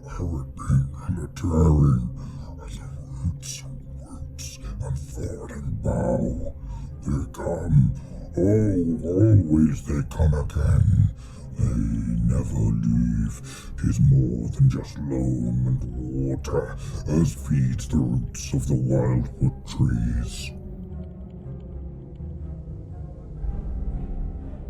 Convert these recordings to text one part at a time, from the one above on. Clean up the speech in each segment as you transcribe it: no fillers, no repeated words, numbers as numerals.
Hurricane and the tearing as the roots and thought and bow. They come, always they come again. They never leave. 'Tis more than just loam and water, as feeds the roots of the wildwood trees.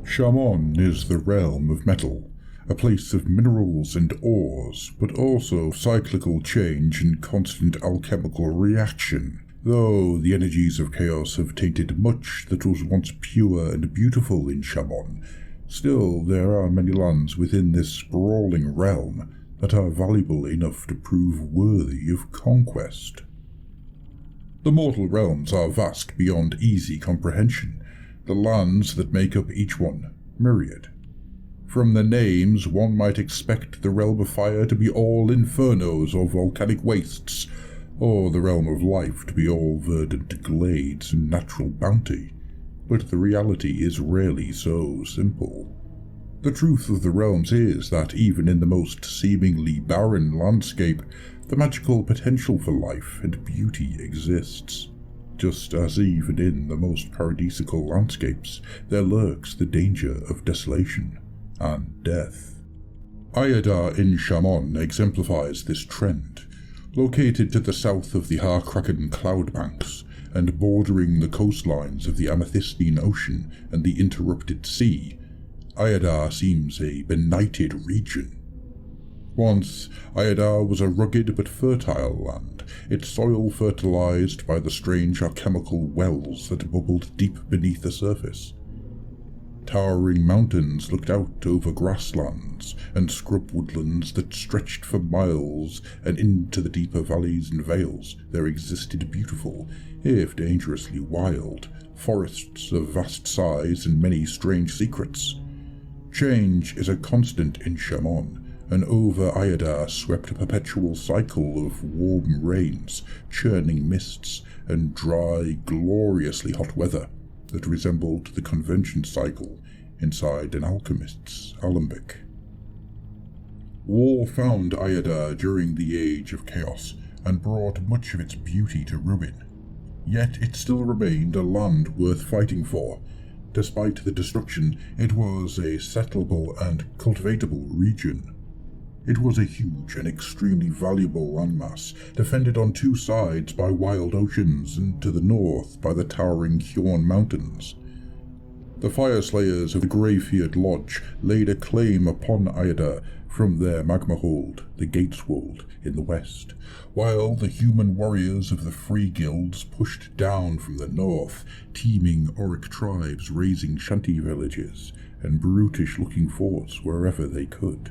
Shamon is the realm of metal, a place of minerals and ores, but also cyclical change and constant alchemical reaction. Though the energies of chaos have tainted much that was once pure and beautiful in Shamon, still there are many lands within this sprawling realm that are valuable enough to prove worthy of conquest. The mortal realms are vast beyond easy comprehension, the lands that make up each one myriad. From the names, one might expect the realm of fire to be all infernos or volcanic wastes, or the realm of life to be all verdant glades and natural bounty, but the reality is rarely so simple. The truth of the realms is that even in the most seemingly barren landscape, the magical potential for life and beauty exists. Just as even in the most paradisical landscapes, there lurks the danger of desolation and death. Ayadah in Shamon exemplifies this trend. Located to the south of the Harkraken cloud banks, and bordering the coastlines of the Amethystine Ocean and the Interrupted Sea, Ayadah seems a benighted region. Once, Ayadah was a rugged but fertile land, its soil fertilized by the strange alchemical wells that bubbled deep beneath the surface. Towering mountains looked out over grasslands and scrub woodlands that stretched for miles, and into the deeper valleys and vales there existed beautiful, if dangerously wild, forests of vast size and many strange secrets. Change is a constant in Shamon, and over Ayadah swept a perpetual cycle of warm rains, churning mists, and dry, gloriously hot weather that resembled the convention cycle inside an alchemist's alembic. War found Ayadah during the Age of Chaos and brought much of its beauty to ruin. Yet it still remained a land worth fighting for. Despite the destruction, it was a settleable and cultivatable region. It was a huge and extremely valuable landmass, defended on two sides by wild oceans and to the north by the towering Hjorn Mountains. The Fireslayers of the Greyfeared Lodge laid a claim upon Ayadah from their magma hold, the Gateswold, in the west, while the human warriors of the Free Guilds pushed down from the north, teeming Auric tribes raising shanty villages and brutish-looking forts wherever they could.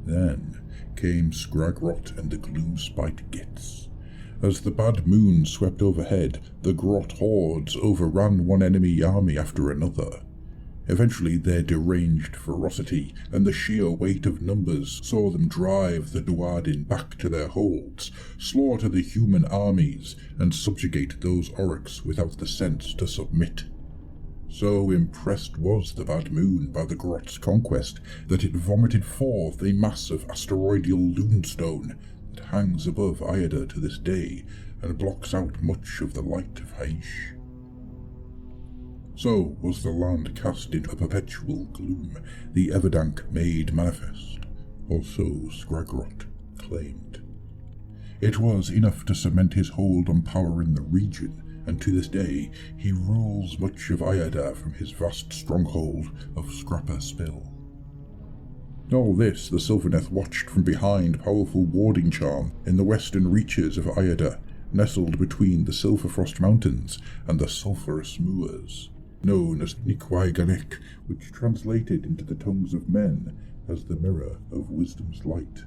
Then came Skragrot and the Gloomspite Gits. As the bad moon swept overhead, the Grot hordes overran one enemy army after another. Eventually their deranged ferocity and the sheer weight of numbers saw them drive the Duardin back to their holds, slaughter the human armies, and subjugate those Aurics without the sense to submit. So impressed was the Bad Moon by the Grot's conquest that it vomited forth a mass of asteroidal loonstone that hangs above Ayadah to this day and blocks out much of the light of Haish. So was the land cast into perpetual gloom, the Everdank made manifest, or so Skragrot claimed. It was enough to cement his hold on power in the region, and to this day he rules much of Ayadah from his vast stronghold of Scrapper Spill. All this the Sylvaneth watched from behind powerful warding charm in the western reaches of Ayadah, nestled between the Silverfrost Mountains and the Sulphurous Moors, known as Nikwaiganek, which translated into the tongues of men as the Mirror of Wisdom's Light.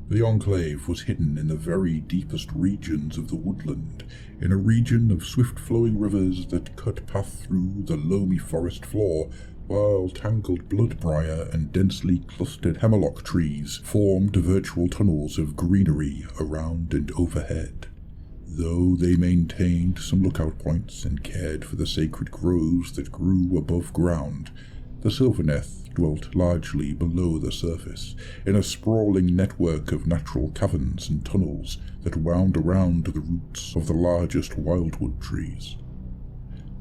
The Enclave was hidden in the very deepest regions of the woodland, in a region of swift-flowing rivers that cut path through the loamy forest floor, while tangled bloodbriar and densely clustered hemlock trees formed virtual tunnels of greenery around and overhead. Though they maintained some lookout points and cared for the sacred groves that grew above ground, The Sylvaneth dwelt largely below the surface, in a sprawling network of natural caverns and tunnels that wound around the roots of the largest wildwood trees.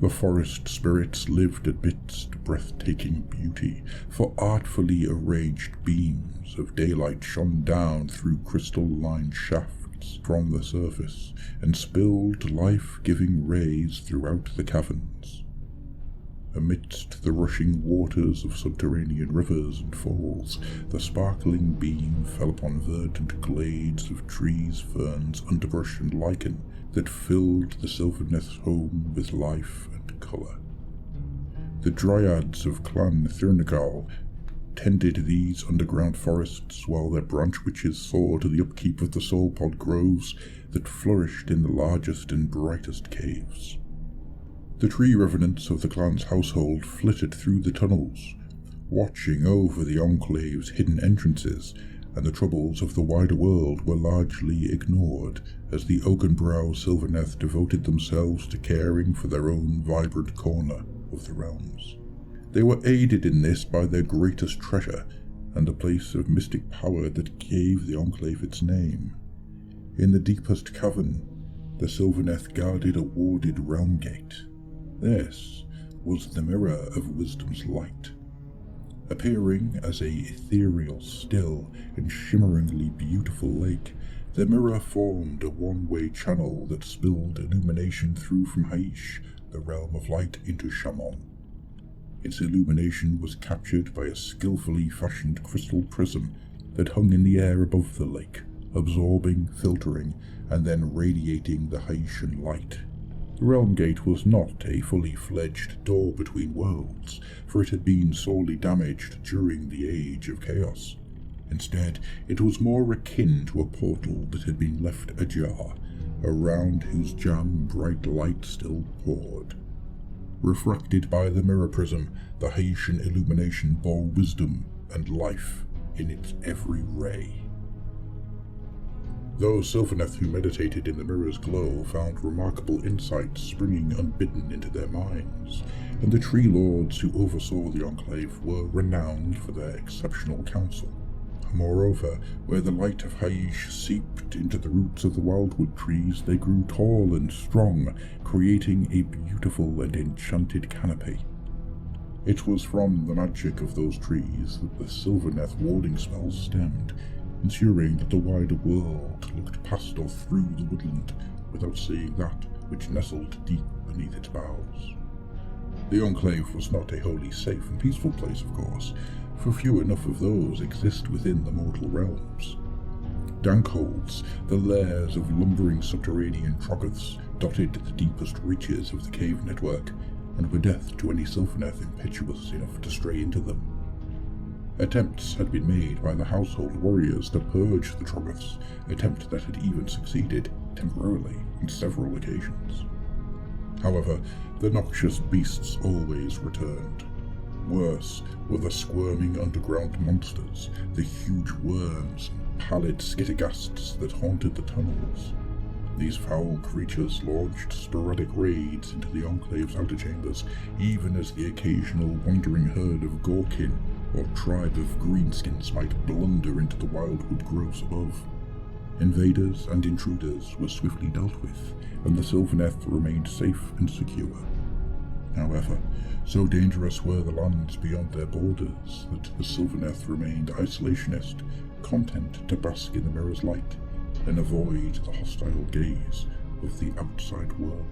The forest spirits lived amidst breathtaking beauty, for artfully arranged beams of daylight shone down through crystal-lined shafts from the surface and spilled life-giving rays throughout the caverns. Amidst the rushing waters of subterranean rivers and falls, the sparkling beam fell upon verdant glades of trees, ferns, underbrush, and lichen that filled the Sylvaneth's home with life and colour. The dryads of Clan Thurnagal tended these underground forests, while their branch witches saw to the upkeep of the soulpod groves that flourished in the largest and brightest caves. The tree revenants of the clan's household flitted through the tunnels, watching over the Enclave's hidden entrances, and the troubles of the wider world were largely ignored as the Oakenbrow Sylvaneth devoted themselves to caring for their own vibrant corner of the realms. They were aided in this by their greatest treasure, and the place of mystic power that gave the Enclave its name. In the deepest cavern, the Sylvaneth guarded a warded realm gate. This was the Mirror of Wisdom's Light. Appearing as a ethereal, still, and shimmeringly beautiful lake, the mirror formed a one-way channel that spilled illumination through from Haish, the realm of light, into Shamon. Its illumination was captured by a skillfully fashioned crystal prism that hung in the air above the lake, absorbing, filtering, and then radiating the Haitian light. The Realm Gate was not a fully fledged door between worlds, for it had been sorely damaged during the Age of Chaos. Instead, it was more akin to a portal that had been left ajar, around whose jamb bright light still poured. Refracted by the mirror prism, the Haitian illumination bore wisdom and life in its every ray. Those Sylvaneth who meditated in the mirror's glow found remarkable insights springing unbidden into their minds, and the Tree Lords who oversaw the Enclave were renowned for their exceptional counsel. Moreover, where the light of Haish seeped into the roots of the wildwood trees, they grew tall and strong, creating a beautiful and enchanted canopy. It was from the magic of those trees that the Sylvaneth warding spells stemmed, ensuring that the wider world looked past or through the woodland without seeing that which nestled deep beneath its boughs. The Enclave was not a wholly safe and peaceful place, of course, for few enough of those exist within the mortal realms. Dankholds, the lairs of lumbering subterranean troggoths, dotted the deepest reaches of the cave network, and were death to any Sylvaneth impetuous enough to stray into them. Attempts had been made by the household warriors to purge the troggoths, attempt that had even succeeded, temporarily, on several occasions. However, the noxious beasts always returned. Worse were the squirming underground monsters, the huge worms and pallid skitterghasts that haunted the tunnels. These foul creatures launched sporadic raids into the Enclave's outer chambers, even as the occasional wandering herd of Gorkin or tribe of greenskins might blunder into the wildwood groves above. Invaders and intruders were swiftly dealt with, and the Sylvaneth remained safe and secure. However, so dangerous were the lands beyond their borders that the Sylvaneth remained isolationist, content to bask in the mirror's light and avoid the hostile gaze of the outside world.